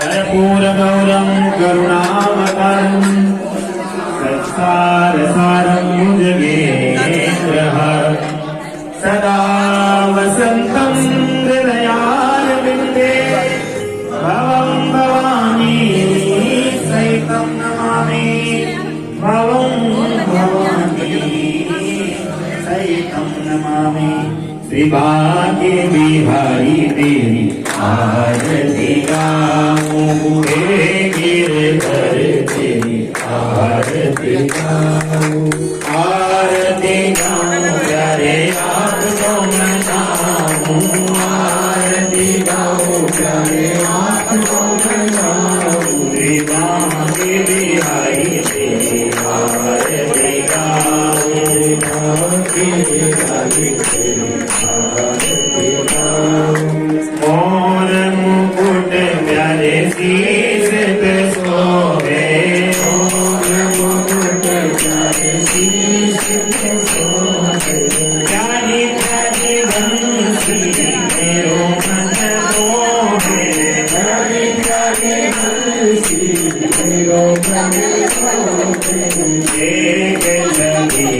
कर्पूरगौरं करुणावतारं संसारसारं भुजगेन्द्रः सदा वसन्तं हृदयारविन्दे भवं भवानी सहितं नमामि भवं भवानी सहितं नमामि। श्री भाग्य बिहारी तेरी आरती गाऊं हे गिरधर तेरी आरती गाऊं आरती गाऊं प्यारे आपको मनाऊं आरती गाऊं प्यारे आपको मनाऊं। श्री भाग्य बिहारी तेरी आरती गाऊं भाग्य बिहारी तेरी मोर मुकुट प्यारे शीश पे सोहे मोर मुकुट प्यारे शीश पे सोहे प्यारी प्यारी बंसी मेरो मन मोहे प्यारी प्यारी बंसी मेरो मन मोहे एक लगी